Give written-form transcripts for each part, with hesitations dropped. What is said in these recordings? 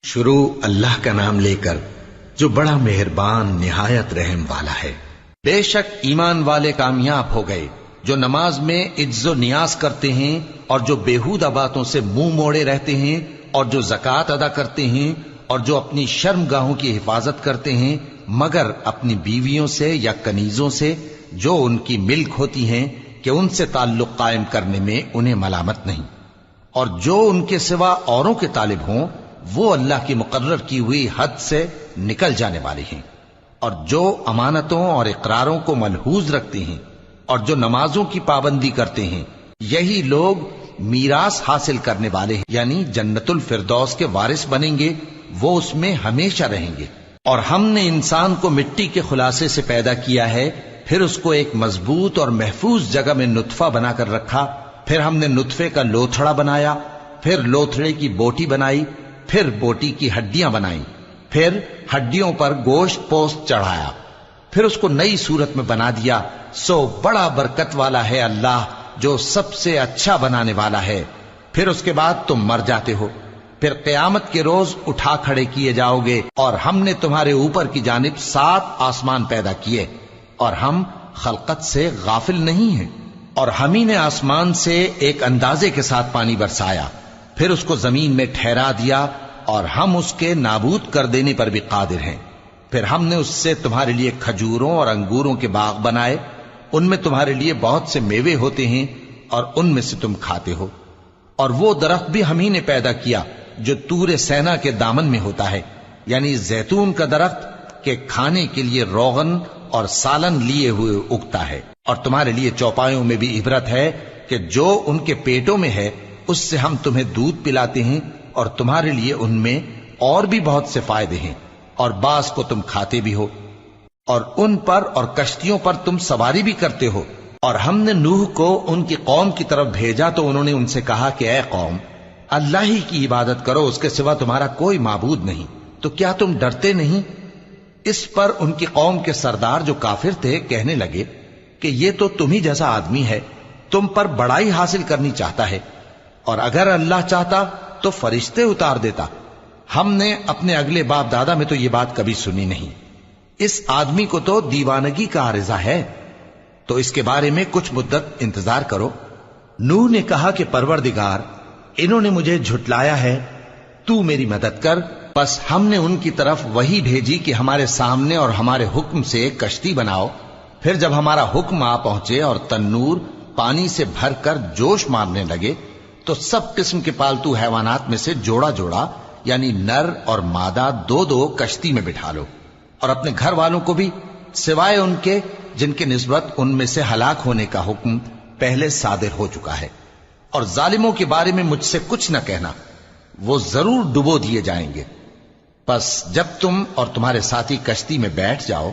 شروع اللہ کا نام لے کر جو بڑا مہربان نہایت رحم والا ہے۔ بے شک ایمان والے کامیاب ہو گئے جو نماز میں عجز و نیاز کرتے ہیں اور جو بیہودہ باتوں سے منہ موڑے رہتے ہیں اور جو زکوٰۃ ادا کرتے ہیں اور جو اپنی شرم گاہوں کی حفاظت کرتے ہیں مگر اپنی بیویوں سے یا کنیزوں سے جو ان کی ملک ہوتی ہیں کہ ان سے تعلق قائم کرنے میں انہیں ملامت نہیں، اور جو ان کے سوا اوروں کے طالب ہوں وہ اللہ کی مقرر کی ہوئی حد سے نکل جانے والے ہیں، اور جو امانتوں اور اقراروں کو ملحوظ رکھتے ہیں اور جو نمازوں کی پابندی کرتے ہیں یہی لوگ میراث حاصل کرنے والے ہیں، یعنی جنت الفردوس کے وارث بنیں گے، وہ اس میں ہمیشہ رہیں گے۔ اور ہم نے انسان کو مٹی کے خلاصے سے پیدا کیا ہے، پھر اس کو ایک مضبوط اور محفوظ جگہ میں نطفہ بنا کر رکھا، پھر ہم نے نطفے کا لوتھڑا بنایا، پھر لوتھڑے کی بوٹی بنائی، پھر بوٹی کی ہڈیاں بنائیں، پھر ہڈیوں پر گوشت پوست چڑھایا، پھر اس کو نئی صورت میں بنا دیا۔ سو بڑا برکت والا ہے اللہ جو سب سے اچھا بنانے والا ہے۔ پھر اس کے بعد تم مر جاتے ہو، پھر قیامت کے روز اٹھا کھڑے کیے جاؤ گے، اور ہم نے تمہارے اوپر کی جانب 7 آسمان پیدا کیے، اور ہم خلقت سے غافل نہیں ہیں۔ اور ہم ہی نے آسمان سے ایک اندازے کے ساتھ پانی برسایا، پھر اس کو زمین میں ٹھہرا دیا، اور ہم اس کے نابود کر دینے پر بھی قادر ہیں۔ پھر ہم نے اس سے تمہارے لیے کھجوروں اور انگوروں کے باغ بنائے، ان میں تمہارے لیے بہت سے میوے ہوتے ہیں اور ان میں سے تم کھاتے ہو۔ اور وہ درخت بھی ہم ہی نے پیدا کیا جو طور سینا کے دامن میں ہوتا ہے، یعنی زیتون کا درخت کہ کھانے کے لیے روغن اور سالن لیے ہوئے اگتا ہے، اور تمہارے لیے چوپایوں میں بھی عبرت ہے کہ جو ان کے پیٹوں میں ہے اس سے ہم تمہیں دودھ پلاتے ہیں، اور تمہارے لیے ان میں اور بھی بہت سے فائدے ہیں، اور بعض کو تم کھاتے بھی ہو، اور ان پر اور کشتیوں پر تم سواری بھی کرتے ہو۔ اور ہم نے نوح کو ان کی قوم کی طرف بھیجا تو انہوں نے ان سے کہا کہ اے قوم، اللہ ہی کی عبادت کرو، اس کے سوا تمہارا کوئی معبود نہیں، تو کیا تم ڈرتے نہیں؟ اس پر ان کی قوم کے سردار جو کافر تھے کہنے لگے کہ یہ تو تم ہی جیسا آدمی ہے، تم پر بڑائی حاصل کرنی چاہتا ہے، اور اگر اللہ چاہتا تو فرشتے اتار دیتا۔ ہم نے اپنے اگلے باپ دادا میں تو یہ بات کبھی سنی نہیں، اس آدمی کو تو دیوانگی کا عارضہ ہے، تو اس کے بارے میں کچھ مدت انتظار کرو۔ نوح نے کہا کہ پروردگار، انہوں نے مجھے جھٹلایا ہے، تو میری مدد کر۔ پس ہم نے ان کی طرف وحی بھیجی کہ ہمارے سامنے اور ہمارے حکم سے ایک کشتی بناؤ۔ پھر جب ہمارا حکم آ پہنچے اور تنور پانی سے بھر کر جوش مارنے لگے تو سب قسم کے پالتو حیوانات میں سے جوڑا جوڑا یعنی نر اور مادہ 2 کشتی میں بٹھا لو، اور اپنے گھر والوں کو بھی سوائے ان کے جن کے نسبت ان میں سے ہلاک ہونے کا حکم پہلے صادر ہو چکا ہے۔ اور ظالموں کے بارے میں مجھ سے کچھ نہ کہنا، وہ ضرور ڈبو دیے جائیں گے۔ پس جب تم اور تمہارے ساتھی کشتی میں بیٹھ جاؤ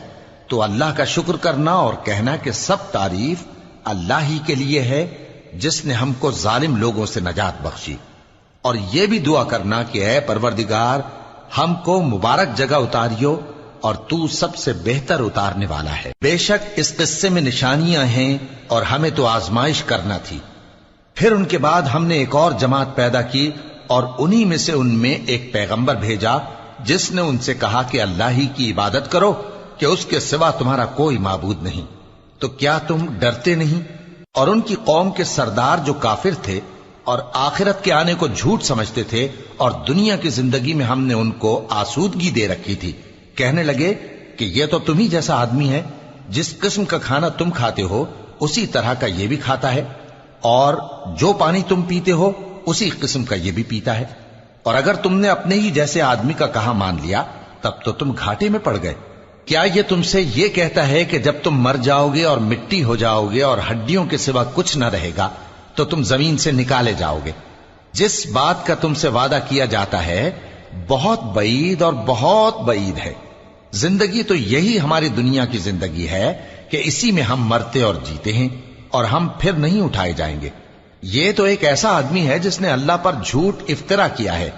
تو اللہ کا شکر کرنا اور کہنا کہ سب تعریف اللہ ہی کے لیے ہے جس نے ہم کو ظالم لوگوں سے نجات بخشی، اور یہ بھی دعا کرنا کہ اے پروردگار ہم کو مبارک جگہ اتاریو اور تو سب سے بہتر اتارنے والا ہے۔ بے شک اس قصے میں نشانیاں ہیں اور ہمیں تو آزمائش کرنا تھی۔ پھر ان کے بعد ہم نے ایک اور جماعت پیدا کی اور انہی میں سے ان میں ایک پیغمبر بھیجا جس نے ان سے کہا کہ اللہ ہی کی عبادت کرو کہ اس کے سوا تمہارا کوئی معبود نہیں، تو کیا تم ڈرتے نہیں؟ اور ان کی قوم کے سردار جو کافر تھے اور آخرت کے آنے کو جھوٹ سمجھتے تھے اور دنیا کی زندگی میں ہم نے ان کو آسودگی دے رکھی تھی، کہنے لگے کہ یہ تو تم ہی جیسا آدمی ہے، جس قسم کا کھانا تم کھاتے ہو اسی طرح کا یہ بھی کھاتا ہے، اور جو پانی تم پیتے ہو اسی قسم کا یہ بھی پیتا ہے، اور اگر تم نے اپنے ہی جیسے آدمی کا کہا مان لیا تب تو تم گھاٹے میں پڑ گئے۔ کیا یہ تم سے یہ کہتا ہے کہ جب تم مر جاؤ گے اور مٹی ہو جاؤ گے اور ہڈیوں کے سوا کچھ نہ رہے گا تو تم زمین سے نکالے جاؤ گے؟ جس بات کا تم سے وعدہ کیا جاتا ہے بہت بعید اور بہت بعید ہے۔ زندگی تو یہی ہماری دنیا کی زندگی ہے کہ اسی میں ہم مرتے اور جیتے ہیں، اور ہم پھر نہیں اٹھائے جائیں گے۔ یہ تو ایک ایسا آدمی ہے جس نے اللہ پر جھوٹ افطرا کیا ہے،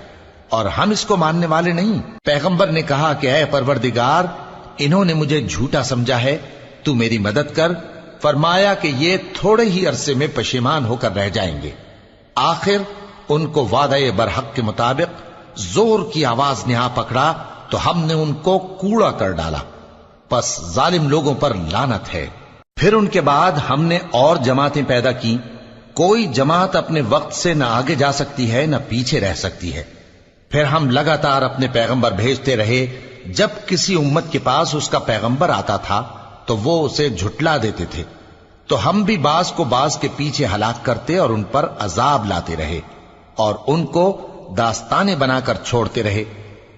اور ہم اس کو ماننے والے نہیں۔ پیغمبر نے کہا کہ اے پروردگار، انہوں نے مجھے جھوٹا سمجھا ہے، تو میری مدد کر۔ فرمایا کہ یہ تھوڑے ہی عرصے میں پشیمان ہو کر رہ جائیں گے، آخر ان کو وعدہ برحق کے مطابق زور کی آواز نے آ پکڑا تو ہم نے ان کو کوڑا کر ڈالا، پس ظالم لوگوں پر لعنت ہے۔ پھر ان کے بعد ہم نے اور جماعتیں پیدا کی، کوئی جماعت اپنے وقت سے نہ آگے جا سکتی ہے نہ پیچھے رہ سکتی ہے۔ پھر ہم لگاتار اپنے پیغمبر بھیجتے رہے، جب کسی امت کے پاس اس کا پیغمبر آتا تھا تو وہ اسے جھٹلا دیتے تھے، تو ہم بھی بعض کو بعض کے پیچھے ہلاک کرتے اور ان پر عذاب لاتے رہے اور ان کو داستانیں بنا کر چھوڑتے رہے۔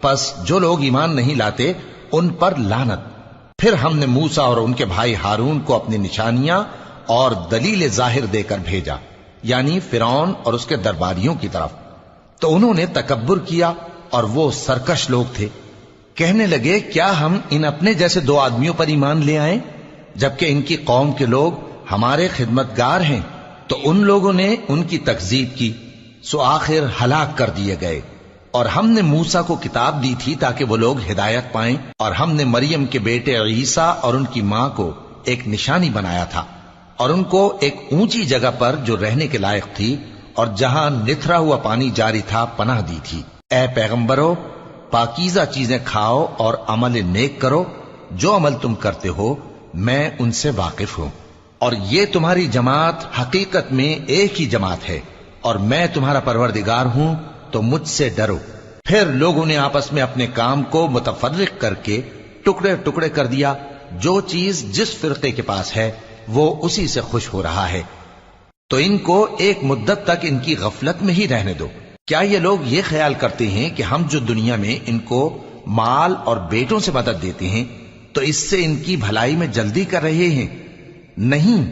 پس جو لوگ ایمان نہیں لاتے ان پر لعنت۔ پھر ہم نے موسیٰ اور ان کے بھائی ہارون کو اپنی نشانیاں اور دلیل ظاہر دے کر بھیجا، یعنی فرعون اور اس کے درباریوں کی طرف، تو انہوں نے تکبر کیا اور وہ سرکش لوگ تھے۔ کہنے لگے کیا ہم ان اپنے جیسے دو آدمیوں پر ایمان لے آئیں جبکہ ان کی قوم کے لوگ ہمارے خدمتگار ہیں؟ تو ان لوگوں نے ان کی تکذیب کی، سو آخر ہلاک کر دیے گئے۔ اور ہم نے موسیٰ کو کتاب دی تھی تاکہ وہ لوگ ہدایت پائیں، اور ہم نے مریم کے بیٹے عیسیٰ اور ان کی ماں کو ایک نشانی بنایا تھا اور ان کو ایک اونچی جگہ پر جو رہنے کے لائق تھی اور جہاں نتھرا ہوا پانی جاری تھا پناہ دی تھی۔ اے پیغمبرو، پاکیزہ چیزیں کھاؤ اور عمل نیک کرو، جو عمل تم کرتے ہو میں ان سے واقف ہوں، اور یہ تمہاری جماعت حقیقت میں ایک ہی جماعت ہے، اور میں تمہارا پروردگار ہوں تو مجھ سے ڈرو۔ پھر لوگوں نے آپس میں اپنے کام کو متفرق کر کے ٹکڑے ٹکڑے کر دیا، جو چیز جس فرقے کے پاس ہے وہ اسی سے خوش ہو رہا ہے، تو ان کو ایک مدت تک ان کی غفلت میں ہی رہنے دو۔ کیا یہ لوگ یہ خیال کرتے ہیں کہ ہم جو دنیا میں ان کو مال اور بیٹوں سے مدد دیتے ہیں تو اس سے ان کی بھلائی میں جلدی کر رہے ہیں؟ نہیں،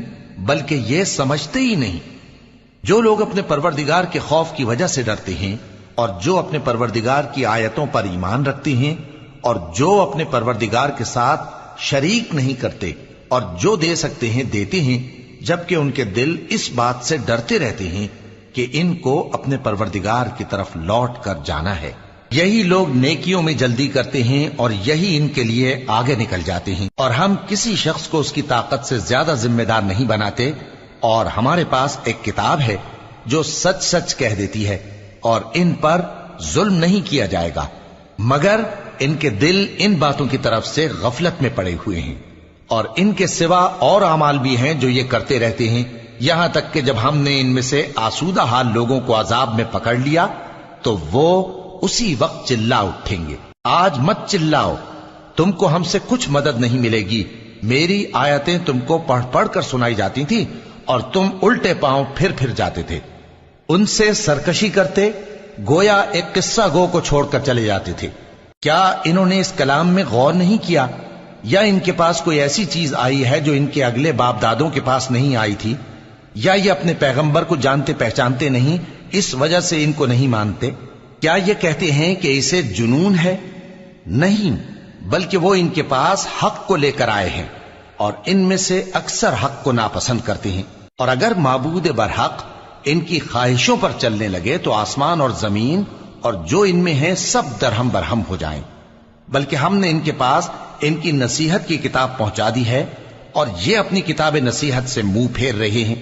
بلکہ یہ سمجھتے ہی نہیں۔ جو لوگ اپنے پروردگار کے خوف کی وجہ سے ڈرتے ہیں اور جو اپنے پروردگار کی آیتوں پر ایمان رکھتے ہیں اور جو اپنے پروردگار کے ساتھ شریک نہیں کرتے اور جو دے سکتے ہیں دیتے ہیں، جبکہ ان کے دل اس بات سے ڈرتے رہتے ہیں کہ ان کو اپنے پروردگار کی طرف لوٹ کر جانا ہے۔ یہی لوگ نیکیوں میں جلدی کرتے ہیں اور یہی ان کے لیے آگے نکل جاتے ہیں، اور ہم کسی شخص کو اس کی طاقت سے زیادہ ذمہ دار نہیں بناتے، اور ہمارے پاس ایک کتاب ہے جو سچ سچ کہہ دیتی ہے، اور ان پر ظلم نہیں کیا جائے گا، مگر ان کے دل ان باتوں کی طرف سے غفلت میں پڑے ہوئے ہیں۔ اور ان کے سوا اور اعمال بھی ہیں جو یہ کرتے رہتے ہیں، یہاں تک کہ جب ہم نے ان میں سے آسودہ حال لوگوں کو عذاب میں پکڑ لیا تو وہ اسی وقت چلا اٹھیں گے۔ آج مت چلاؤ، تم کو ہم سے کچھ مدد نہیں ملے گی، میری آیتیں تم کو پڑھ پڑھ کر سنائی جاتی تھی اور تم الٹے پاؤں پھر جاتے تھے۔ ان سے سرکشی کرتے، گویا ایک قصہ گو کو چھوڑ کر چلے جاتے تھے۔ کیا انہوں نے اس کلام میں غور نہیں کیا، یا ان کے پاس کوئی ایسی چیز آئی ہے جو ان کے اگلے باپ دادوں کے پاس نہیں آئی تھی، یا یہ اپنے پیغمبر کو جانتے پہچانتے نہیں اس وجہ سے ان کو نہیں مانتے؟ کیا یہ کہتے ہیں کہ اسے جنون ہے؟ نہیں، بلکہ وہ ان کے پاس حق کو لے کر آئے ہیں، اور ان میں سے اکثر حق کو ناپسند کرتے ہیں۔ اور اگر معبود برحق ان کی خواہشوں پر چلنے لگے تو آسمان اور زمین اور جو ان میں ہے سب درہم برہم ہو جائیں۔ بلکہ ہم نے ان کے پاس ان کی نصیحت کی کتاب پہنچا دی ہے، اور یہ اپنی کتاب نصیحت سے منہ پھیر رہے ہیں۔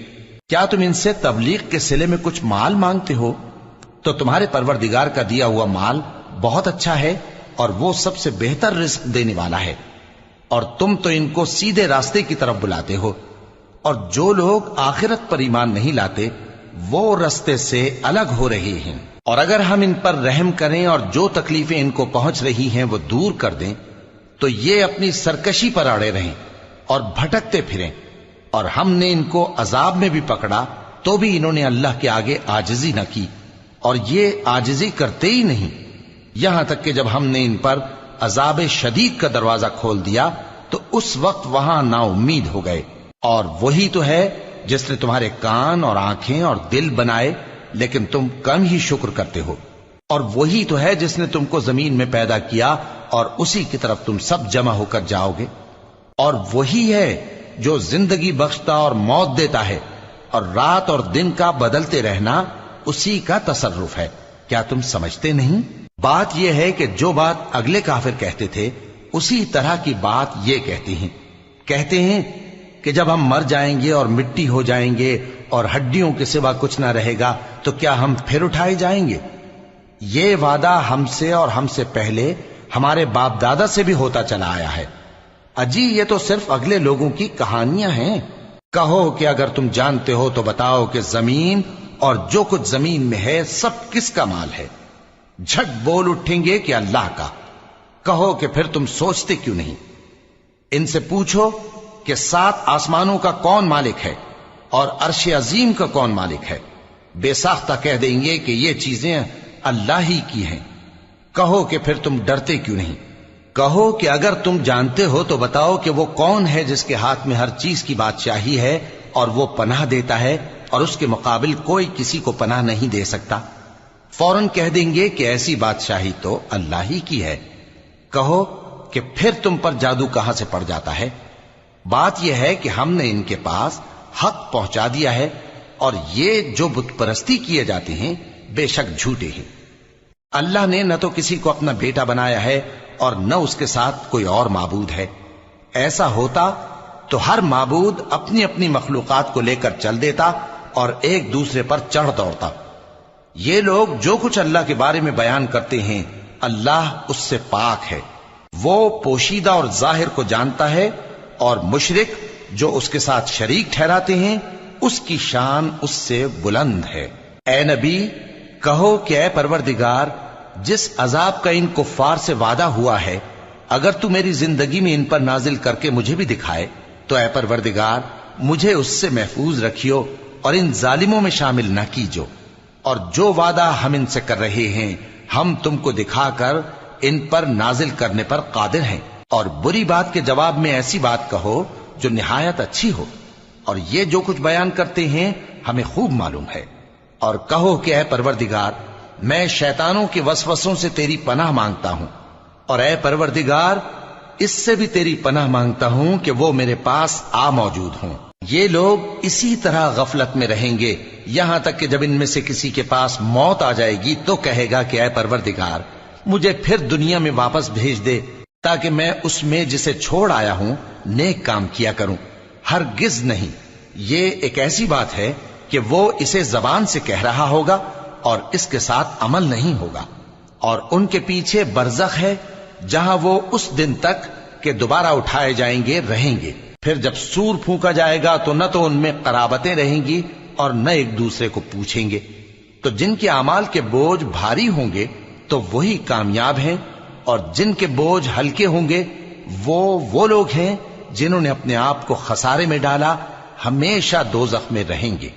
کیا تم ان سے تبلیغ کے صلے میں کچھ مال مانگتے ہو؟ تو تمہارے پروردگار کا دیا ہوا مال بہت اچھا ہے، اور وہ سب سے بہتر رزق دینے والا ہے، اور تم تو ان کو سیدھے راستے کی طرف بلاتے ہو۔ اور جو لوگ آخرت پر ایمان نہیں لاتے وہ راستے سے الگ ہو رہے ہیں۔ اور اگر ہم ان پر رحم کریں اور جو تکلیفیں ان کو پہنچ رہی ہیں وہ دور کر دیں تو یہ اپنی سرکشی پر اڑے رہیں اور بھٹکتے پھریں، اور ہم نے ان کو عذاب میں بھی پکڑا تو بھی انہوں نے اللہ کے آگے عاجزی نہ کی، اور یہ عاجزی کرتے ہی نہیں، یہاں تک کہ جب ہم نے ان پر عذاب شدید کا دروازہ کھول دیا تو اس وقت وہاں نا امید ہو گئے۔ اور وہی تو ہے جس نے تمہارے کان اور آنکھیں اور دل بنائے، لیکن تم کم ہی شکر کرتے ہو۔ اور وہی تو ہے جس نے تم کو زمین میں پیدا کیا اور اسی کی طرف تم سب جمع ہو کر جاؤ گے۔ اور وہی ہے جو زندگی بخشتا اور موت دیتا ہے، اور رات اور دن کا بدلتے رہنا اسی کا تصرف ہے۔ کیا تم سمجھتے نہیں؟ بات یہ ہے کہ جو بات اگلے کافر کہتے تھے اسی طرح کی بات یہ کہتے ہیں کہ جب ہم مر جائیں گے اور مٹی ہو جائیں گے اور ہڈیوں کے سوا کچھ نہ رہے گا تو کیا ہم پھر اٹھائے جائیں گے؟ یہ وعدہ ہم سے اور ہم سے پہلے ہمارے باپ دادا سے بھی ہوتا چلا آیا ہے۔ اجی یہ تو صرف اگلے لوگوں کی کہانیاں ہیں۔ کہو کہ اگر تم جانتے ہو تو بتاؤ کہ زمین اور جو کچھ زمین میں ہے سب کس کا مال ہے؟ جھٹ بول اٹھیں گے کہ اللہ کا۔ کہو کہ پھر تم سوچتے کیوں نہیں؟ ان سے پوچھو کہ 7 آسمانوں کا کون مالک ہے اور عرش عظیم کا کون مالک ہے؟ بے ساختہ کہہ دیں گے کہ یہ چیزیں اللہ ہی کی ہیں۔ کہو کہ پھر تم ڈرتے کیوں نہیں؟ کہو کہ اگر تم جانتے ہو تو بتاؤ کہ وہ کون ہے جس کے ہاتھ میں ہر چیز کی بادشاہی ہے اور وہ پناہ دیتا ہے اور اس کے مقابل کوئی کسی کو پناہ نہیں دے سکتا؟ فوراً کہہ دیں گے کہ ایسی بادشاہی تو اللہ ہی کی ہے۔ کہو کہ پھر تم پر جادو کہاں سے پڑ جاتا ہے؟ بات یہ ہے کہ ہم نے ان کے پاس حق پہنچا دیا ہے اور یہ جو بت پرستی کیے جاتے ہیں بے شک جھوٹے ہیں۔ اللہ نے نہ تو کسی کو اپنا بیٹا بنایا ہے اور نہ اس کے ساتھ کوئی اور معبود ہے۔ ایسا ہوتا تو ہر معبود اپنی اپنی مخلوقات کو لے کر چل دیتا اور ایک دوسرے پر چڑھ دوڑتا۔ یہ لوگ جو کچھ اللہ کے بارے میں بیان کرتے ہیں اللہ اس سے پاک ہے، وہ پوشیدہ اور ظاہر کو جانتا ہے، اور مشرک جو اس کے ساتھ شریک ٹھہراتے ہیں اس کی شان اس سے بلند ہے۔ اے نبی کہو کہ اے پروردگار، جس عذاب کا ان کفار سے وعدہ ہوا ہے اگر تو میری زندگی میں ان پر نازل کر کے مجھے بھی دکھائے تو اے پروردگار مجھے اس سے محفوظ رکھیو اور ان ظالموں میں شامل نہ کیجو، اور جو وعدہ ہم ان سے کر رہے ہیں ہم تم کو دکھا کر ان پر نازل کرنے پر قادر ہیں۔ اور بری بات کے جواب میں ایسی بات کہو جو نہایت اچھی ہو، اور یہ جو کچھ بیان کرتے ہیں ہمیں خوب معلوم ہے۔ اور کہو کہ اے پروردگار میں شیطانوں کے وسوسوں سے تیری پناہ مانگتا ہوں، اور اے پروردگار اس سے بھی تیری پناہ مانگتا ہوں کہ وہ میرے پاس آ موجود ہوں۔ یہ لوگ اسی طرح غفلت میں رہیں گے یہاں تک کہ جب ان میں سے کسی کے پاس موت آ جائے گی تو کہے گا کہ اے پروردگار مجھے پھر دنیا میں واپس بھیج دے تاکہ میں اس میں جسے چھوڑ آیا ہوں نیک کام کیا کروں۔ ہرگز نہیں، یہ ایک ایسی بات ہے کہ وہ اسے زبان سے کہہ رہا ہوگا اور اس کے ساتھ عمل نہیں ہوگا۔ اور ان کے پیچھے برزخ ہے جہاں وہ اس دن تک کہ دوبارہ اٹھائے جائیں گے رہیں گے۔ پھر جب سور پھونکا جائے گا تو نہ تو ان میں قرابتیں رہیں گی اور نہ ایک دوسرے کو پوچھیں گے۔ تو جن کے اعمال کے بوجھ بھاری ہوں گے تو وہی کامیاب ہیں، اور جن کے بوجھ ہلکے ہوں گے وہ لوگ ہیں جنہوں نے اپنے آپ کو خسارے میں ڈالا، ہمیشہ دوزخ میں رہیں گے۔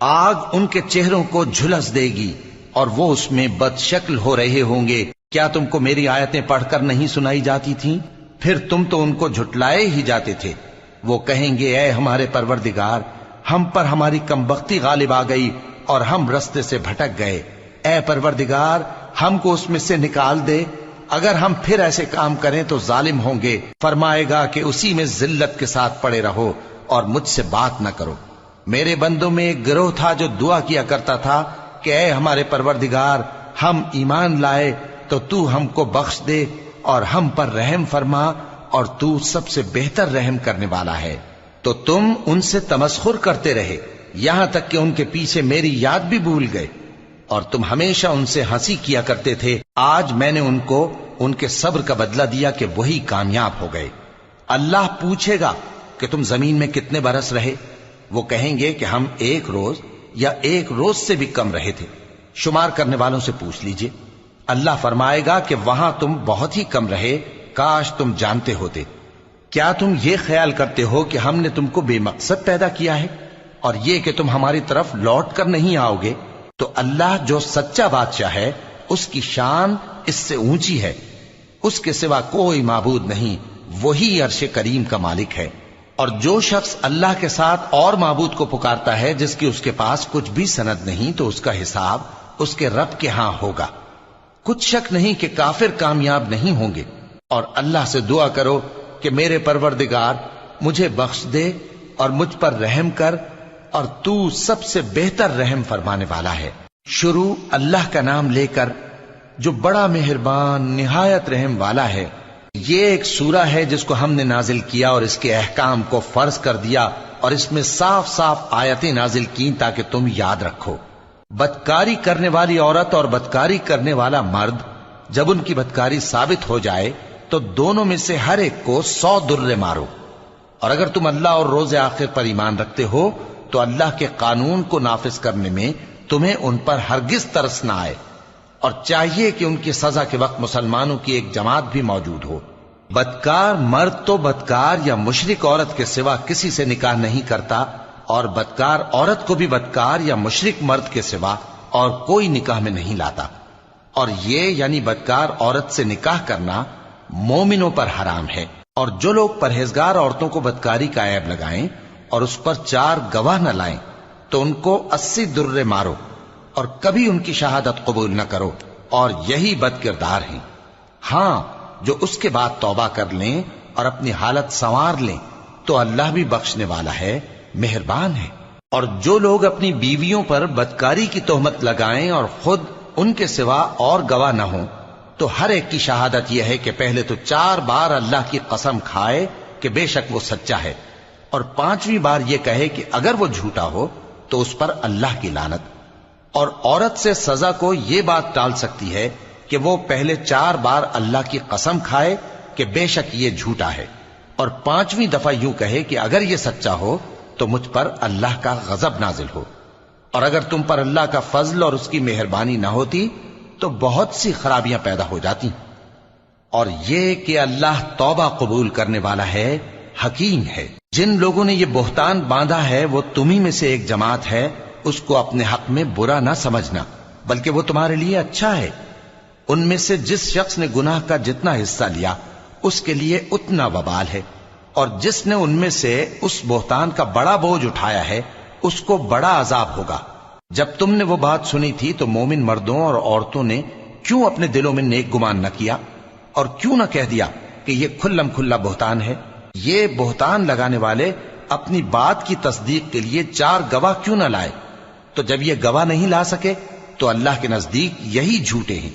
آگ ان کے چہروں کو جھلس دے گی اور وہ اس میں بد شکل ہو رہے ہوں گے۔ کیا تم کو میری آیتیں پڑھ کر نہیں سنائی جاتی تھیں؟ پھر تم تو ان کو جھٹلائے ہی جاتے تھے۔ وہ کہیں گے اے ہمارے پروردگار ہم پر ہماری کمبختی غالب آ گئی اور ہم رستے سے بھٹک گئے، اے پروردگار ہم کو اس میں سے نکال دے، اگر ہم پھر ایسے کام کریں تو ظالم ہوں گے۔ فرمائے گا کہ اسی میں ذلت کے ساتھ پڑے رہو اور مجھ سے بات نہ کرو۔ میرے بندوں میں ایک گروہ تھا جو دعا کیا کرتا تھا کہ اے ہمارے پروردگار ہم ایمان لائے تو تو ہم کو بخش دے اور ہم پر رحم فرما، اور تو سب سے بہتر رحم کرنے والا ہے۔ تو تم ان سے تمسخر کرتے رہے یہاں تک کہ ان کے پیچھے میری یاد بھی بھول گئے، اور تم ہمیشہ ان سے ہنسی کیا کرتے تھے۔ آج میں نے ان کو ان کے صبر کا بدلہ دیا کہ وہی کامیاب ہو گئے۔ اللہ پوچھے گا کہ تم زمین میں کتنے برس رہے؟ وہ کہیں گے کہ ہم 1 روز یا 1 روز سے بھی کم رہے تھے۔ شمار کرنے والوں سے پوچھ لیجئے۔ اللہ فرمائے گا کہ وہاں تم بہت ہی کم رہے، کاش تم جانتے ہوتے۔ کیا تم یہ خیال کرتے ہو کہ ہم نے تم کو بے مقصد پیدا کیا ہے اور یہ کہ تم ہماری طرف لوٹ کر نہیں آؤ گے؟ تو اللہ جو سچا بادشاہ ہے اس کی شان اس سے اونچی ہے، اس کے سوا کوئی معبود نہیں، وہی عرش کریم کا مالک ہے۔ اور جو شخص اللہ کے ساتھ اور معبود کو پکارتا ہے جس کی اس کے پاس کچھ بھی سند نہیں تو اس کا حساب اس کے رب کے ہاں ہوگا۔ کچھ شک نہیں کہ کافر کامیاب نہیں ہوں گے۔ اور اللہ سے دعا کرو کہ میرے پروردگار مجھے بخش دے اور مجھ پر رحم کر، اور تو سب سے بہتر رحم فرمانے والا ہے۔ شروع اللہ کا نام لے کر جو بڑا مہربان نہایت رحم والا ہے۔ یہ ایک سورہ ہے جس کو ہم نے نازل کیا اور اس کے احکام کو فرض کر دیا، اور اس میں صاف صاف آیتیں نازل کی تاکہ تم یاد رکھو۔ بدکاری کرنے والی عورت اور بدکاری کرنے والا مرد جب ان کی بدکاری ثابت ہو جائے تو دونوں میں سے ہر ایک کو 100 درے مارو. اور اگر تم اللہ اور روز آخر پر ایمان رکھتے ہو تو اللہ کے قانون کو نافذ کرنے میں تمہیں ان پر ہرگز ترس نہ آئے، اور چاہیے کہ ان کی سزا کے وقت مسلمانوں کی ایک جماعت بھی موجود ہو. بدکار مرد تو بدکار یا مشرک عورت کے سوا کسی سے نکاح نہیں کرتا، اور بدکار عورت کو بھی بدکار یا مشرک مرد کے سوا اور کوئی نکاح میں نہیں لاتا. اور یہ یعنی بدکار عورت سے نکاح کرنا مومنوں پر حرام ہے. اور جو لوگ پرہیزگار عورتوں کو بدکاری کا عیب لگائیں اور اس پر 4 گواہ نہ لائیں تو ان کو 80 درے مارو، اور کبھی ان کی شہادت قبول نہ کرو، اور یہی بد کردار ہیں. ہاں، جو اس کے بعد توبہ کر لیں اور اپنی حالت سنوار لیں تو اللہ بھی بخشنے والا ہے، مہربان ہے. اور جو لوگ اپنی بیویوں پر بدکاری کی تہمت لگائیں اور خود ان کے سوا اور گواہ نہ ہوں تو ہر ایک کی شہادت یہ ہے کہ پہلے تو 4 بار اللہ کی قسم کھائے کہ بے شک وہ سچا ہے، اور 5ویں بار یہ کہے کہ اگر وہ جھوٹا ہو تو اس پر اللہ کی لعنت. اور عورت سے سزا کو یہ بات ٹال سکتی ہے کہ وہ پہلے 4 بار اللہ کی قسم کھائے کہ بے شک یہ جھوٹا ہے، اور 5ویں دفعہ یوں کہے کہ اگر یہ سچا ہو تو مجھ پر اللہ کا غضب نازل ہو. اور اگر تم پر اللہ کا فضل اور اس کی مہربانی نہ ہوتی تو بہت سی خرابیاں پیدا ہو جاتی. اور یہ کہ اللہ توبہ قبول کرنے والا ہے، حکیم ہے. جن لوگوں نے یہ بہتان باندھا ہے وہ تمہیں میں سے ایک جماعت ہے، اس کو اپنے حق میں برا نہ سمجھنا، بلکہ وہ تمہارے لیے اچھا ہے. ان میں سے جس شخص نے گناہ کا جتنا حصہ لیا اس کے لیے اتنا وبال ہے، اور جس نے ان میں سے اس بہتان کا بڑا بوجھ اٹھایا ہے اس کو بڑا عذاب ہوگا. جب تم نے وہ بات سنی تھی تو مومن مردوں اور عورتوں نے کیوں اپنے دلوں میں نیک گمان نہ کیا، اور کیوں نہ کہہ دیا کہ یہ کھلم کھلا بہتان ہے؟ یہ بہتان لگانے والے اپنی بات کی تصدیق کے لیے 4 گواہ کیوں نہ لائے؟ تو جب یہ گواہ نہیں لا سکے تو اللہ کے نزدیک یہی جھوٹے ہیں.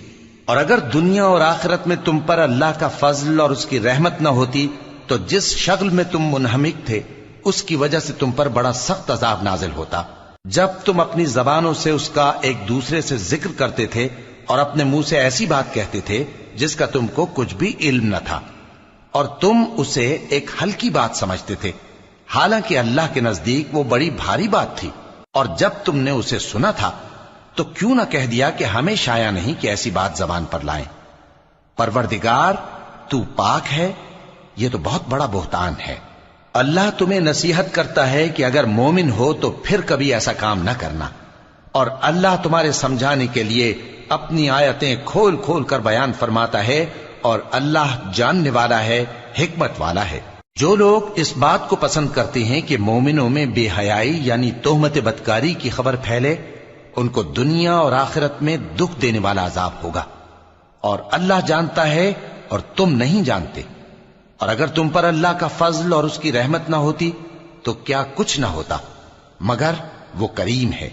اور اگر دنیا اور آخرت میں تم پر اللہ کا فضل اور اس کی رحمت نہ ہوتی تو جس شغل میں تم منہمک تھے اس کی وجہ سے تم پر بڑا سخت عذاب نازل ہوتا. جب تم اپنی زبانوں سے اس کا ایک دوسرے سے ذکر کرتے تھے اور اپنے منہ سے ایسی بات کہتے تھے جس کا تم کو کچھ بھی علم نہ تھا، اور تم اسے ایک ہلکی بات سمجھتے تھے، حالانکہ اللہ کے نزدیک وہ بڑی بھاری بات تھی. اور جب تم نے اسے سنا تھا تو کیوں نہ کہہ دیا کہ ہمیں شایع نہیں کہ ایسی بات زبان پر لائیں. پروردگار تو پاک ہے، یہ تو بہت بڑا بہتان ہے. اللہ تمہیں نصیحت کرتا ہے کہ اگر مومن ہو تو پھر کبھی ایسا کام نہ کرنا، اور اللہ تمہارے سمجھانے کے لیے اپنی آیتیں کھول کھول کر بیان فرماتا ہے، اور اللہ جاننے والا ہے، حکمت والا ہے. جو لوگ اس بات کو پسند کرتے ہیں کہ مومنوں میں بے حیائی یعنی تہمت بدکاری کی خبر پھیلے، ان کو دنیا اور آخرت میں دکھ دینے والا عذاب ہوگا. اور اللہ جانتا ہے اور تم نہیں جانتے. اور اگر تم پر اللہ کا فضل اور اس کی رحمت نہ ہوتی تو کیا کچھ نہ ہوتا، مگر وہ کریم ہے.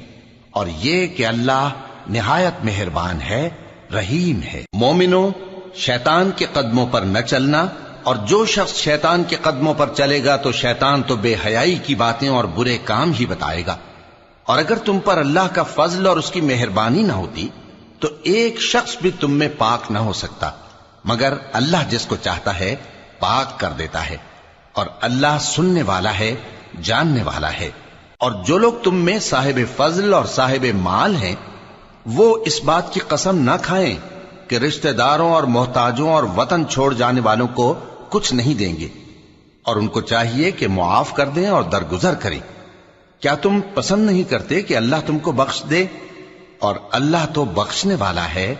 اور یہ کہ اللہ نہایت مہربان ہے، رحیم ہے. مومنوں، شیطان کے قدموں پر نہ چلنا، اور جو شخص شیطان کے قدموں پر چلے گا تو شیطان تو بے حیائی کی باتیں اور برے کام ہی بتائے گا. اور اگر تم پر اللہ کا فضل اور اس کی مہربانی نہ ہوتی تو ایک شخص بھی تم میں پاک نہ ہو سکتا، مگر اللہ جس کو چاہتا ہے پاک کر دیتا ہے. اور اللہ سننے والا ہے، جاننے والا ہے. اور جو لوگ تم میں صاحب فضل اور صاحب مال ہیں وہ اس بات کی قسم نہ کھائیں کہ رشتہ داروں اور محتاجوں اور وطن چھوڑ جانے والوں کو کچھ نہیں دیں گے، اور ان کو چاہیے کہ معاف کر دیں اور درگزر کریں. کیا تم پسند نہیں کرتے کہ اللہ تم کو بخش دے؟ اور اللہ تو بخشنے والا ہے،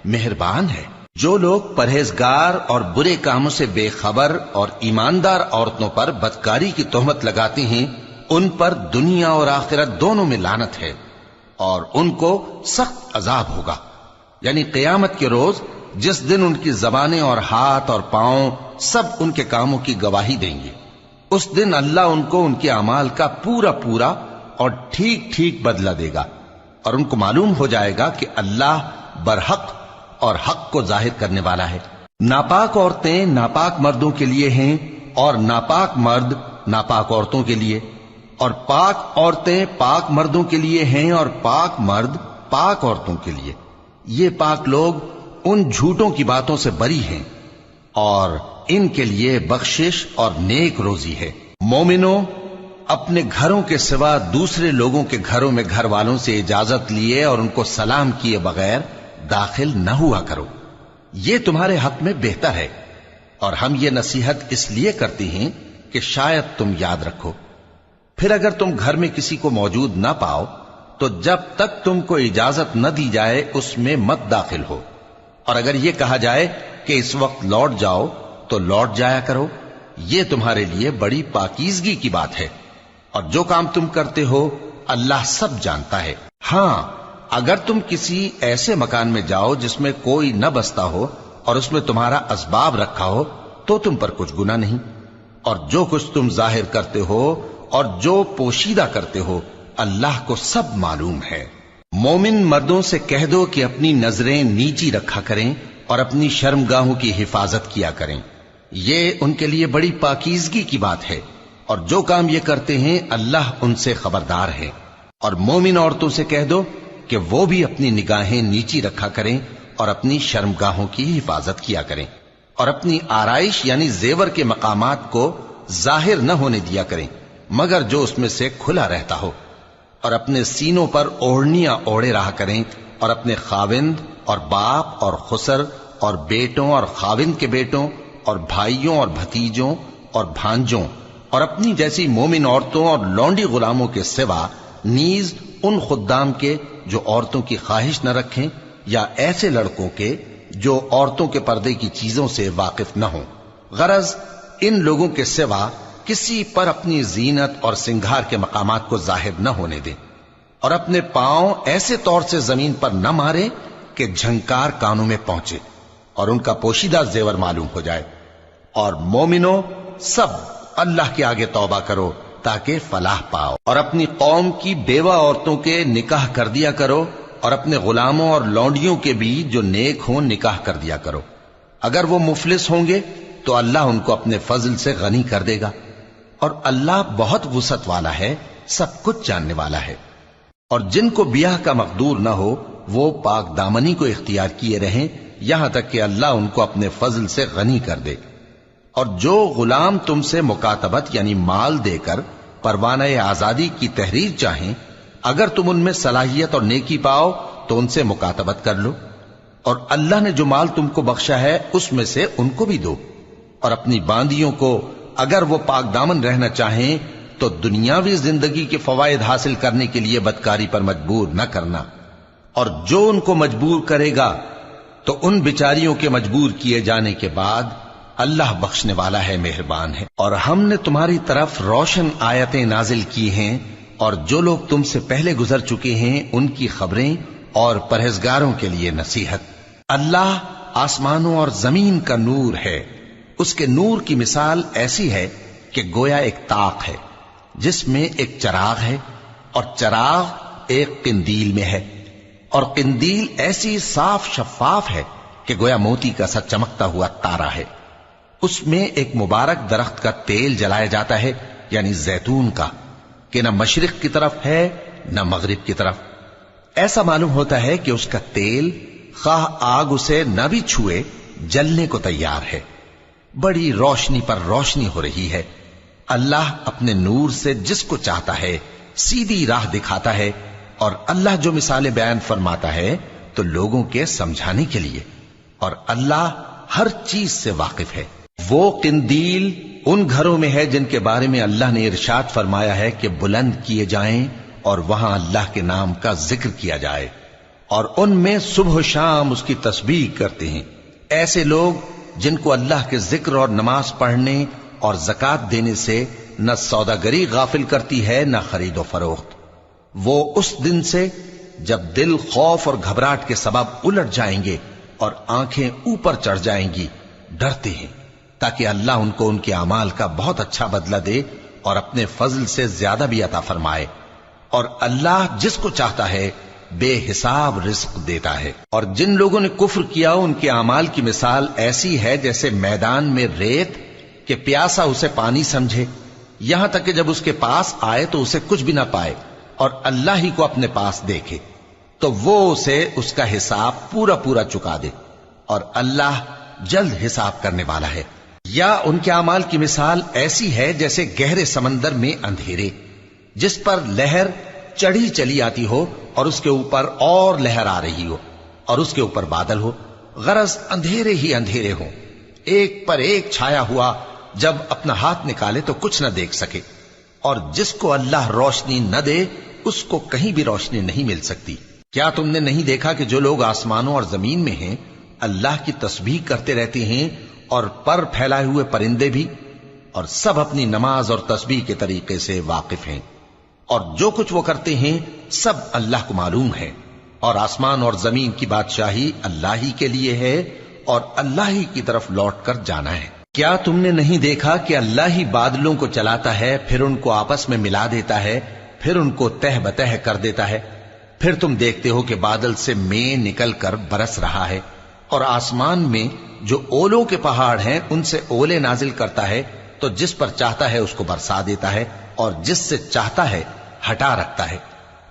مہربان ہے. جو لوگ پرہیزگار اور برے کاموں سے بے خبر اور ایماندار عورتوں پر بدکاری کی تہمت لگاتے ہیں ان پر دنیا اور آخرت دونوں میں لعنت ہے، اور ان کو سخت عذاب ہوگا. یعنی قیامت کے روز جس دن ان کی زبانیں اور ہاتھ اور پاؤں سب ان کے کاموں کی گواہی دیں گے، اس دن اللہ ان کو ان کے اعمال کا پورا پورا اور ٹھیک ٹھیک بدلہ دے گا، اور ان کو معلوم ہو جائے گا کہ اللہ برحق اور حق کو ظاہر کرنے والا ہے. ناپاک عورتیں ناپاک مردوں کے لیے ہیں اور ناپاک مرد ناپاک عورتوں کے لیے، اور پاک عورتیں پاک مردوں کے لیے ہیں اور پاک مرد پاک عورتوں کے لیے، یہ پاک لوگ ان جھوٹوں کی باتوں سے بری ہیں اور ان کے لیے بخشش اور نیک روزی ہے۔ مومنوں، اپنے گھروں کے سوا دوسرے لوگوں کے گھروں میں گھر والوں سے اجازت لیے اور ان کو سلام کیے بغیر داخل نہ ہوا کرو، یہ تمہارے حق میں بہتر ہے، اور ہم یہ نصیحت اس لیے کرتے ہیں کہ شاید تم یاد رکھو۔ پھر اگر تم گھر میں کسی کو موجود نہ پاؤ تو جب تک تم کو اجازت نہ دی جائے اس میں مت داخل ہو، اور اگر یہ کہا جائے کہ اس وقت لوٹ جاؤ تو لوٹ جایا کرو، یہ تمہارے لیے بڑی پاکیزگی کی بات ہے، اور جو کام تم کرتے ہو اللہ سب جانتا ہے۔ ہاں، اگر تم کسی ایسے مکان میں جاؤ جس میں کوئی نہ بستا ہو اور اس میں تمہارا اسباب رکھا ہو تو تم پر کچھ گناہ نہیں، اور جو کچھ تم ظاہر کرتے ہو اور جو پوشیدہ کرتے ہو اللہ کو سب معلوم ہے۔ مومن مردوں سے کہہ دو کہ اپنی نظریں نیچی رکھا کریں اور اپنی شرمگاہوں کی حفاظت کیا کریں، یہ ان کے لیے بڑی پاکیزگی کی بات ہے، اور جو کام یہ کرتے ہیں اللہ ان سے خبردار ہے۔ اور مومن عورتوں سے کہہ دو کہ وہ بھی اپنی نگاہیں نیچی رکھا کریں اور اپنی شرمگاہوں کی حفاظت کیا کریں، اور اپنی آرائش یعنی زیور کے مقامات کو ظاہر نہ ہونے دیا کریں مگر جو اس میں سے کھلا رہتا ہو، اور اپنے سینوں پر اوڑھنیاں اوڑھے رہا کریں، اور اپنے خاوند اور باپ اور خسر اور بیٹوں اور خاوند کے بیٹوں اور بھائیوں اور بھتیجوں اور بھانجوں اور اپنی جیسی مومن عورتوں اور لونڈی غلاموں کے سوا نیز ان خدام کے جو عورتوں کی خواہش نہ رکھیں، یا ایسے لڑکوں کے جو عورتوں کے پردے کی چیزوں سے واقف نہ ہوں۔ غرض ان لوگوں کے سوا کسی پر اپنی زینت اور سنگھار کے مقامات کو ظاہر نہ ہونے دیں، اور اپنے پاؤں ایسے طور سے زمین پر نہ مارے کہ جھنکار کانوں میں پہنچے اور ان کا پوشیدہ زیور معلوم ہو جائے۔ اور مومنوں، سب اللہ کے آگے توبہ کرو تاکہ فلاح پاؤ، اور اپنی قوم کی بیوہ عورتوں کے نکاح کر دیا کرو، اور اپنے غلاموں اور لونڈیوں کے بھی جو نیک ہوں نکاح کر دیا کرو۔ اگر وہ مفلس ہوں گے تو اللہ ان کو اپنے فضل سے غنی کر دے گا، اور اللہ بہت وسعت والا ہے، سب کچھ جاننے والا ہے۔ اور جن کو بیاہ کا مقدور نہ ہو وہ پاک دامنی کو اختیار کیے رہیں یہاں تک کہ اللہ ان کو اپنے فضل سے غنی کر دے۔ اور جو غلام تم سے مکاتبت یعنی مال دے کر پروانہ آزادی کی تحریر چاہیں، اگر تم ان میں صلاحیت اور نیکی پاؤ تو ان سے مکاتبت کر لو، اور اللہ نے جو مال تم کو بخشا ہے اس میں سے ان کو بھی دو۔ اور اپنی باندیوں کو اگر وہ پاک دامن رہنا چاہیں تو دنیاوی زندگی کے فوائد حاصل کرنے کے لیے بدکاری پر مجبور نہ کرنا، اور جو ان کو مجبور کرے گا تو ان بیچاریوں کے مجبور کیے جانے کے بعد اللہ بخشنے والا ہے، مہربان ہے۔ اور ہم نے تمہاری طرف روشن آیتیں نازل کی ہیں، اور جو لوگ تم سے پہلے گزر چکے ہیں ان کی خبریں اور پرہیزگاروں کے لیے نصیحت۔ اللہ آسمانوں اور زمین کا نور ہے، اس کے نور کی مثال ایسی ہے کہ گویا ایک طاق ہے جس میں ایک چراغ ہے، اور چراغ ایک قندیل میں ہے، اور قندیل ایسی صاف شفاف ہے کہ گویا موتی کا سا چمکتا ہوا تارا ہے۔ اس میں ایک مبارک درخت کا تیل جلایا جاتا ہے یعنی زیتون کا، کہ نہ مشرق کی طرف ہے نہ مغرب کی طرف۔ ایسا معلوم ہوتا ہے کہ اس کا تیل خواہ آگ اسے نہ بھی چھوئے جلنے کو تیار ہے، بڑی روشنی پر روشنی ہو رہی ہے۔ اللہ اپنے نور سے جس کو چاہتا ہے سیدھی راہ دکھاتا ہے، اور اللہ جو مثالیں بیان فرماتا ہے تو لوگوں کے سمجھانے کے لیے، اور اللہ ہر چیز سے واقف ہے۔ وہ قندیل ان گھروں میں ہے جن کے بارے میں اللہ نے ارشاد فرمایا ہے کہ بلند کیے جائیں اور وہاں اللہ کے نام کا ذکر کیا جائے، اور ان میں صبح و شام اس کی تسبیح کرتے ہیں۔ ایسے لوگ جن کو اللہ کے ذکر اور نماز پڑھنے اور زکوٰۃ دینے سے نہ سوداگری غافل کرتی ہے نہ خرید و فروخت، وہ اس دن سے جب دل خوف اور گھبراہٹ کے سبب الٹ جائیں گے اور آنکھیں اوپر چڑھ جائیں گی ڈرتے ہیں، تاکہ اللہ ان کو ان کے اعمال کا بہت اچھا بدلہ دے اور اپنے فضل سے زیادہ بھی عطا فرمائے۔ اور اللہ جس کو چاہتا ہے بے حساب رزق دیتا ہے۔ اور جن لوگوں نے کفر کیا ان کے اعمال کی مثال ایسی ہے جیسے میدان میں ریت کہ پیاسا اسے پانی سمجھے، یہاں تک کہ جب اس کے پاس آئے تو اسے کچھ بھی نہ پائے اور اللہ ہی کو اپنے پاس دیکھے، تو وہ اسے اس کا حساب پورا پورا چکا دے، اور اللہ جلد حساب کرنے والا ہے۔ یا ان کے اعمال کی مثال ایسی ہے جیسے گہرے سمندر میں اندھیرے، جس پر لہر چڑھی چلی آتی ہو اور اس کے اوپر اور لہر آ رہی ہو، اور اس کے اوپر بادل ہو، غرض اندھیرے ہی اندھیرے ہوں، ایک پر ایک چھایا ہوا، جب اپنا ہاتھ نکالے تو کچھ نہ دیکھ سکے۔ اور جس کو اللہ روشنی نہ دے اس کو کہیں بھی روشنی نہیں مل سکتی۔ کیا تم نے نہیں دیکھا کہ جو لوگ آسمانوں اور زمین میں ہیں اللہ کی تسبیح کرتے رہتے ہیں، اور پر پھیلائے ہوئے پرندے بھی، اور سب اپنی نماز اور تسبیح کے طریقے سے واقف ہیں، اور جو کچھ وہ کرتے ہیں سب اللہ کو معلوم ہے، اور آسمان اور زمین کی بادشاہی اللہ ہی کے لیے ہے، اور اللہ ہی کی طرف لوٹ کر جانا ہے۔ کیا تم نے نہیں دیکھا کہ اللہ ہی بادلوں کو چلاتا ہے، پھر ان کو آپس میں ملا دیتا ہے، پھر ان کو تہ بتہ کر دیتا ہے، پھر تم دیکھتے ہو کہ بادل سے مے نکل کر برس رہا ہے، اور آسمان میں جو اولوں کے پہاڑ ہیں ان سے اولے نازل کرتا ہے، تو جس پر چاہتا ہے اس کو برسا دیتا ہے، اور جس سے چاہتا ہے ہٹا رکھتا ہے۔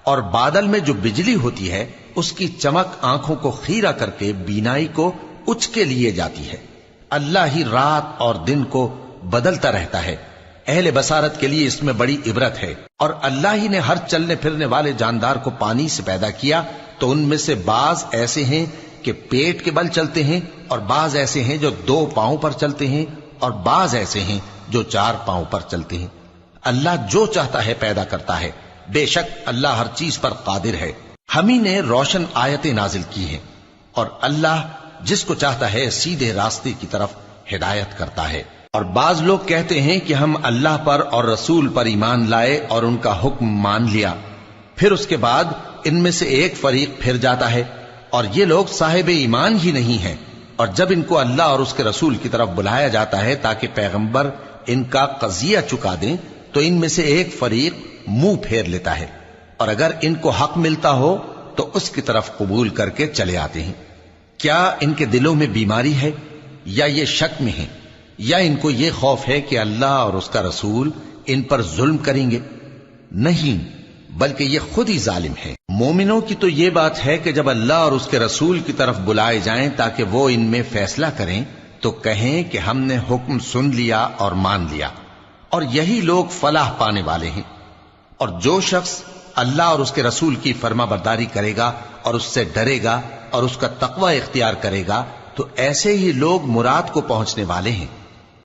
اور بادل میں جو بجلی ہوتی ہے اس کی چمک آنکھوں کو خیرہ کر کے بینائی کو اچکے لیے جاتی ہے۔ اللہ ہی رات اور دن کو بدلتا رہتا ہے، اہل بصارت کے لیے اس میں بڑی عبرت ہے۔ اور اللہ ہی نے ہر چلنے پھرنے والے جاندار کو پانی سے پیدا کیا، تو ان میں سے بعض ایسے ہیں کہ پیٹ کے بل چلتے ہیں، اور بعض ایسے ہیں جو 2 پاؤں پر چلتے ہیں، اور بعض ایسے ہیں جو 4 پاؤں پر چلتے ہیں۔ اللہ جو چاہتا ہے پیدا کرتا ہے، بے شک اللہ ہر چیز پر قادر ہے۔ ہم ہی نے روشن آیتیں نازل کی ہیں، اور اللہ جس کو چاہتا ہے سیدھے راستے کی طرف ہدایت کرتا ہے۔ اور بعض لوگ کہتے ہیں کہ ہم اللہ پر اور رسول پر ایمان لائے اور ان کا حکم مان لیا، پھر اس کے بعد ان میں سے ایک فریق پھر جاتا ہے، اور یہ لوگ صاحب ایمان ہی نہیں ہیں۔ اور جب ان کو اللہ اور اس کے رسول کی طرف بلایا جاتا ہے تاکہ پیغمبر ان کا قضیہ چکا دیں، تو ان میں سے ایک فریق منہ پھیر لیتا ہے، اور اگر ان کو حق ملتا ہو تو اس کی طرف قبول کر کے چلے آتے ہیں۔ کیا ان کے دلوں میں بیماری ہے، یا یہ شک میں ہیں، یا ان کو یہ خوف ہے کہ اللہ اور اس کا رسول ان پر ظلم کریں گے؟ نہیں، بلکہ یہ خود ہی ظالم ہے۔ مومنوں کی تو یہ بات ہے کہ جب اللہ اور اس کے رسول کی طرف بلائے جائیں تاکہ وہ ان میں فیصلہ کریں، تو کہیں کہ ہم نے حکم سن لیا اور مان لیا، اور یہی لوگ فلاح پانے والے ہیں۔ اور جو شخص اللہ اور اس کے رسول کی فرما برداری کرے گا اور اس سے ڈرے گا اور اس کا تقوی اختیار کرے گا، تو ایسے ہی لوگ مراد کو پہنچنے والے ہیں۔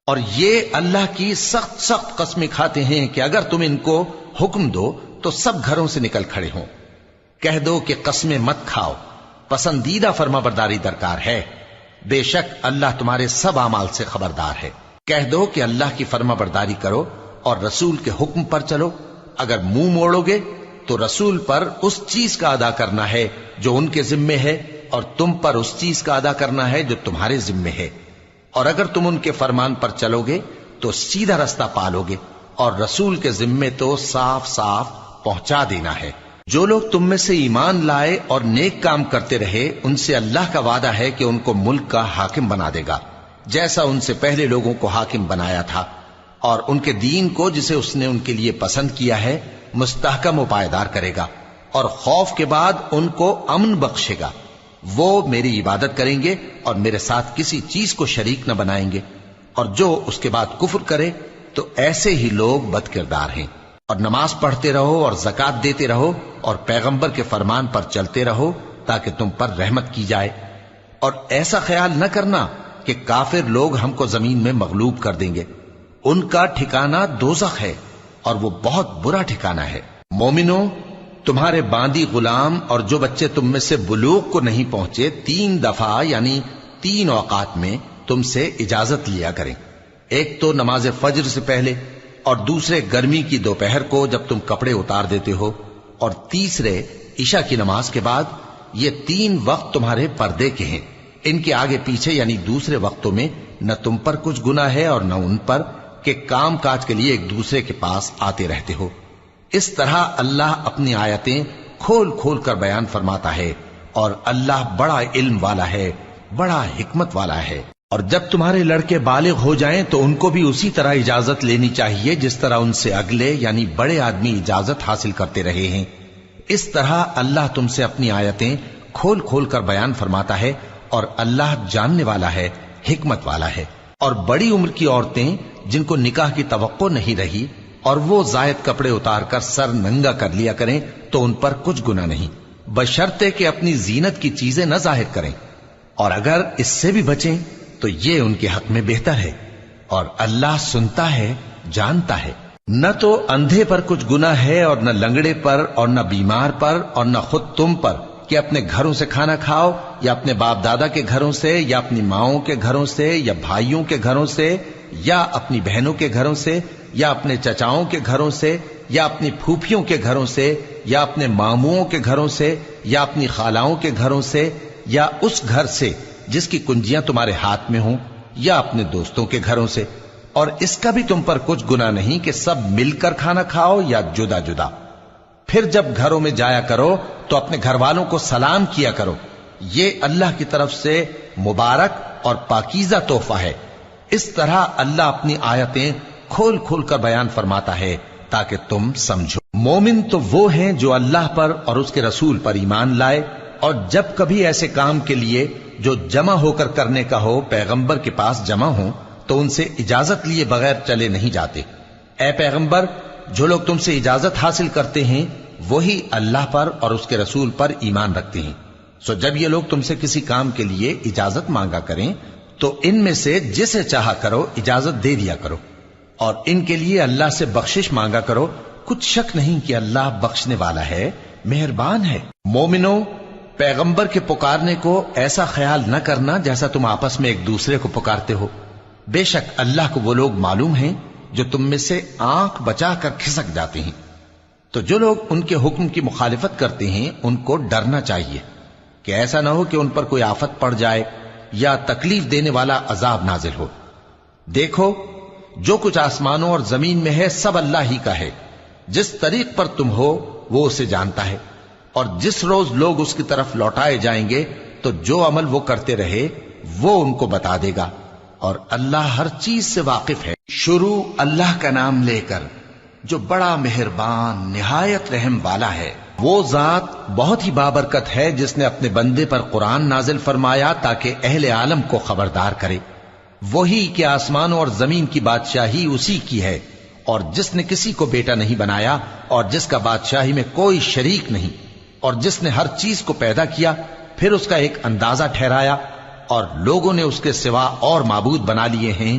اور یہ اللہ کی سخت سخت قسمیں کھاتے ہیں کہ اگر تم ان کو حکم دو تو سب گھروں سے نکل کھڑے ہوں۔ کہہ دو کہ قسمیں مت کھاؤ، پسندیدہ فرما برداری درکار ہے، بے شک اللہ تمہارے سب اعمال سے خبردار ہے۔ کہہ دو کہ اللہ کی فرما برداری کرو اور رسول کے حکم پر چلو، اگر منہ موڑو گے تو رسول پر اس چیز کا ادا کرنا ہے جو ان کے ذمے ہے، اور تم پر اس چیز کا ادا کرنا ہے جو تمہارے ذمے ہے۔ اور اگر تم ان کے فرمان پر چلو گے تو سیدھا رستہ پالو گے، اور رسول کے ذمے تو صاف صاف پہنچا دینا ہے۔ جو لوگ تم میں سے ایمان لائے اور نیک کام کرتے رہے، ان سے اللہ کا وعدہ ہے کہ ان کو ملک کا حاکم بنا دے گا، جیسا ان سے پہلے لوگوں کو حاکم بنایا تھا، اور ان کے دین کو جسے اس نے ان کے لیے پسند کیا ہے مستحکم و پائیدار کرے گا، اور خوف کے بعد ان کو امن بخشے گا۔ وہ میری عبادت کریں گے اور میرے ساتھ کسی چیز کو شریک نہ بنائیں گے، اور جو اس کے بعد کفر کرے تو ایسے ہی لوگ بد کردار ہیں۔ اور نماز پڑھتے رہو اور زکوٰۃ دیتے رہو اور پیغمبر کے فرمان پر چلتے رہو تاکہ تم پر رحمت کی جائے۔ اور ایسا خیال نہ کرنا کہ کافر لوگ ہم کو زمین میں مغلوب کر دیں گے، ان کا ٹھکانہ دوزخ ہے اور وہ بہت برا ٹھکانہ ہے۔ مومنوں، تمہارے باندی غلام اور جو بچے تم میں سے بلوغ کو نہیں پہنچے 3 دفعہ یعنی 3 اوقات میں تم سے اجازت لیا کریں، ایک تو نماز فجر سے پہلے، اور دوسرے گرمی کی دوپہر کو جب تم کپڑے اتار دیتے ہو، اور تیسرے عشاء کی نماز کے بعد۔ یہ 3 وقت تمہارے پردے کے ہیں، ان کے آگے پیچھے یعنی دوسرے وقتوں میں نہ تم پر کچھ گناہ ہے اور نہ ان پر، کہ کام کاج کے لیے ایک دوسرے کے پاس آتے رہتے ہو۔ اس طرح اللہ اپنی آیتیں کھول کھول کر بیان فرماتا ہے، اور اللہ بڑا علم والا ہے، بڑا حکمت والا ہے۔ اور جب تمہارے لڑکے بالغ ہو جائیں تو ان کو بھی اسی طرح اجازت لینی چاہیے جس طرح ان سے اگلے یعنی بڑے آدمی اجازت حاصل کرتے رہے ہیں۔ اس طرح اللہ تم سے اپنی آیتیں کھول کھول کر بیان فرماتا ہے، اور اللہ جاننے والا ہے، حکمت والا ہے۔ اور بڑی عمر کی عورتیں جن کو نکاح کی توقع نہیں رہی اور وہ زائد کپڑے اتار کر سر ننگا کر لیا کریں تو ان پر کچھ گناہ نہیں، بشرطے کہ اپنی زینت کی چیزیں نہ ظاہر کریں، اور اگر اس سے بھی بچیں تو یہ ان کے حق میں بہتر ہے، اور اللہ سنتا ہے، جانتا ہے۔ نہ تو اندھے پر کچھ گناہ ہے، اور نہ لنگڑے پر، اور نہ بیمار پر، اور نہ خود تم پر کہ اپنے گھروں سے کھانا کھاؤ، یا اپنے باپ دادا کے گھروں سے، یا اپنی ماؤں کے گھروں سے، یا بھائیوں کے گھروں سے، یا اپنی بہنوں کے گھروں سے، یا اپنے چچاؤں کے گھروں سے، یا اپنی پھوپھیوں کے گھروں سے، یا اپنے ماموؤں کے گھروں سے، یا اپنی خالاؤں کے گھروں سے، یا اس گھر سے جس کی کنجیاں تمہارے ہاتھ میں ہوں، یا اپنے دوستوں کے گھروں سے۔ اور اس کا بھی تم پر کچھ گناہ نہیں کہ سب مل کر کھانا کھاؤ یا جدا جدا۔ پھر جب گھروں میں جایا کرو تو اپنے گھر والوں کو سلام کیا کرو، یہ اللہ کی طرف سے مبارک اور پاکیزہ تحفہ ہے۔ اس طرح اللہ اپنی آیتیں کھول کھول کر بیان فرماتا ہے تاکہ تم سمجھو۔ مومن تو وہ ہیں جو اللہ پر اور اس کے رسول پر ایمان لائے، اور جب کبھی ایسے کام کے لیے جو جمع ہو کر کرنے کا ہو پیغمبر کے پاس جمع ہوں تو ان سے اجازت لیے بغیر چلے نہیں جاتے۔ اے پیغمبر، جو لوگ تم سے اجازت حاصل کرتے ہیں وہی اللہ پر اور اس کے رسول پر ایمان رکھتے ہیں، سو جب یہ لوگ تم سے کسی کام کے لیے اجازت مانگا کریں تو ان میں سے جسے چاہا کرو اجازت دے دیا کرو، اور ان کے لیے اللہ سے بخشش مانگا کرو، کچھ شک نہیں کہ اللہ بخشنے والا ہے، مہربان ہے۔ مومنو، پیغمبر کے پکارنے کو ایسا خیال نہ کرنا جیسا تم آپس میں ایک دوسرے کو پکارتے ہو، بے شک اللہ کو وہ لوگ معلوم ہیں جو تم میں سے آنکھ بچا کر کھسک جاتے ہیں۔ تو جو لوگ ان کے حکم کی مخالفت کرتے ہیں ان کو ڈرنا چاہیے کہ ایسا نہ ہو کہ ان پر کوئی آفت پڑ جائے یا تکلیف دینے والا عذاب نازل ہو۔ دیکھو، جو کچھ آسمانوں اور زمین میں ہے سب اللہ ہی کا ہے، جس طریق پر تم ہو وہ اسے جانتا ہے، اور جس روز لوگ اس کی طرف لوٹائے جائیں گے تو جو عمل وہ کرتے رہے وہ ان کو بتا دے گا، اور اللہ ہر چیز سے واقف ہے۔ شروع اللہ کا نام لے کر جو بڑا مہربان نہایت رحم والا ہے۔ وہ ذات بہت ہی بابرکت ہے جس نے اپنے بندے پر قرآن نازل فرمایا تاکہ اہل عالم کو خبردار کرے۔ وہی کہ آسمانوں اور زمین کی بادشاہی اسی کی ہے، اور جس نے کسی کو بیٹا نہیں بنایا اور جس کا بادشاہی میں کوئی شریک نہیں، اور جس نے ہر چیز کو پیدا کیا پھر اس کا ایک اندازہ ٹھہرایا، اور لوگوں نے اس کے سوا اور معبود بنا لیے ہیں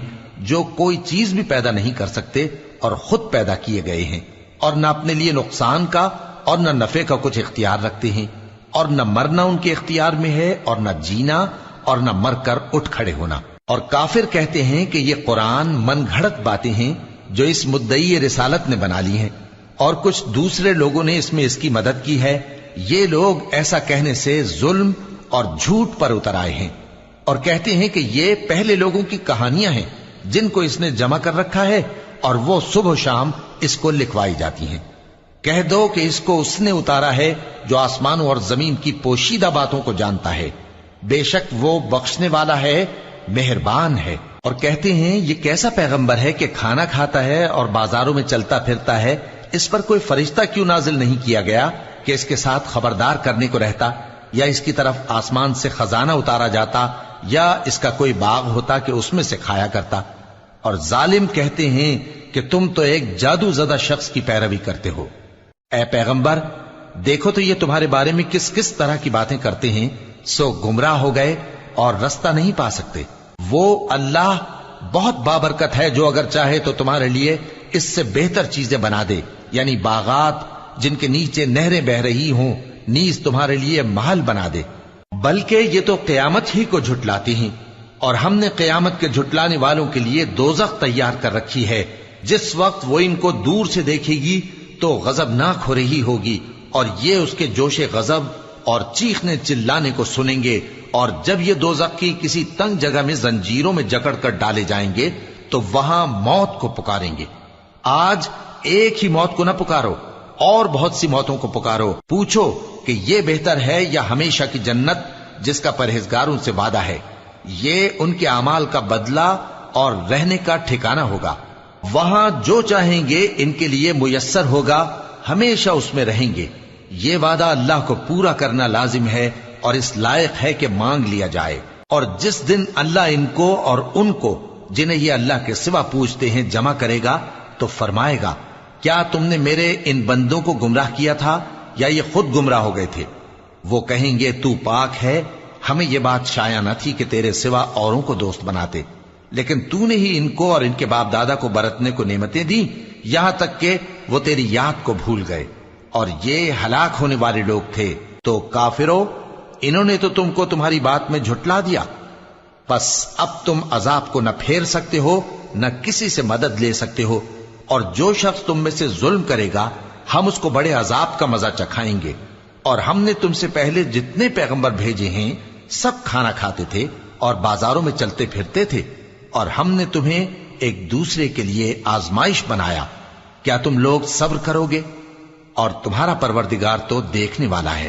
جو کوئی چیز بھی پیدا نہیں کر سکتے اور خود پیدا کیے گئے ہیں، اور نہ اپنے لیے نقصان کا اور نہ نفع کا کچھ اختیار رکھتے ہیں، اور نہ مرنا ان کے اختیار میں ہے اور نہ جینا اور نہ مر کر اٹھ کھڑے ہونا۔ اور کافر کہتے ہیں کہ یہ قرآن من گھڑت باتیں ہیں جو اس مدعی رسالت نے بنا لی ہیں، اور کچھ دوسرے لوگوں نے اس میں اس کی مدد کی ہے۔ یہ لوگ ایسا کہنے سے ظلم اور جھوٹ پر اتر آئے ہیں، اور کہتے ہیں کہ یہ پہلے لوگوں کی کہانیاں ہیں جن کو اس نے جمع کر رکھا ہے اور وہ صبح و شام اس کو لکھوائی جاتی ہیں۔ کہہ دو کہ اس کو اس نے اتارا ہے جو آسمانوں اور زمین کی پوشیدہ باتوں کو جانتا ہے، بے شک وہ بخشنے والا ہے، مہربان ہے۔ اور کہتے ہیں یہ کیسا پیغمبر ہے کہ کھانا کھاتا ہے اور بازاروں میں چلتا پھرتا ہے، اس پر کوئی فرشتہ کیوں نازل نہیں کیا گیا کہ اس کے ساتھ خبردار کرنے کو رہتا، یا اس کی طرف آسمان سے خزانہ اتارا جاتا، یا اس کا کوئی باغ ہوتا کہ اس میں سے کھایا کرتا۔ اور ظالم کہتے ہیں کہ تم تو ایک جادو زدہ شخص کی پیروی کرتے ہو۔ اے پیغمبر، دیکھو تو یہ تمہارے بارے میں کس کس طرح کی باتیں کرتے ہیں، سو گمراہ ہو گئے اور رستہ نہیں پا سکتے۔ وہ اللہ بہت بابرکت ہے جو اگر چاہے تو تمہارے لیے اس سے بہتر چیزیں بنا دے، یعنی باغات جن کے نیچے نہریں بہ رہی ہوں، نیز تمہارے لیے محل بنا دے۔ بلکہ یہ تو قیامت ہی کو جھٹلاتی ہیں، اور ہم نے قیامت کے جھٹلانے والوں کے لیے دوزخ تیار کر رکھی ہے، جس وقت وہ ان کو دور سے دیکھے گی تو غضبناک ہو رہی ہوگی، اور یہ اس کے جوش غضب اور چیخنے چلانے کو سنیں گے۔ اور جب یہ دوزخ کی کسی تنگ جگہ میں زنجیروں میں جکڑ کر ڈالے جائیں گے تو وہاں موت کو پکاریں گے۔ آج ایک ہی موت کو نہ پکارو، اور بہت سی موتوں کو پکارو، پوچھو کہ یہ بہتر ہے یا ہمیشہ کی جنت جس کا پرہیزگاروں سے وعدہ ہے، یہ ان کے اعمال کا بدلہ اور رہنے کا ٹھکانہ ہوگا، وہاں جو چاہیں گے ان کے لیے میسر ہوگا، ہمیشہ اس میں رہیں گے۔ یہ وعدہ اللہ کو پورا کرنا لازم ہے اور اس لائق ہے کہ مانگ لیا جائے۔ اور جس دن اللہ ان کو اور ان کو جنہیں یہ اللہ کے سوا پوجتے ہیں جمع کرے گا تو فرمائے گا، کیا تم نے میرے ان بندوں کو گمراہ کیا تھا یا یہ خود گمراہ ہو گئے تھے؟ وہ کہیں گے تو پاک ہے، ہمیں یہ بات شایع نہ تھی کہ تیرے سوا اوروں کو دوست بناتے، لیکن تو نے ہی ان کو اور ان کے باپ دادا کو برتنے کو نعمتیں دی، یہاں تک کہ وہ تیری یاد کو بھول گئے، اور یہ ہلاک ہونے والے لوگ تھے۔ تو کافرو، انہوں نے تو تم کو تمہاری بات میں جھٹلا دیا، بس اب تم عذاب کو نہ پھیر سکتے ہو نہ کسی سے مدد لے سکتے ہو، اور جو شخص تم میں سے ظلم کرے گا ہم اس کو بڑے عذاب کا مزہ چکھائیں گے۔ اور ہم نے تم سے پہلے جتنے پیغمبر بھیجے ہیں سب کھانا کھاتے تھے اور بازاروں میں چلتے پھرتے تھے، اور ہم نے تمہیں ایک دوسرے کے لیے آزمائش بنایا، کیا تم لوگ صبر کرو گے؟ اور تمہارا پروردگار تو دیکھنے والا ہے۔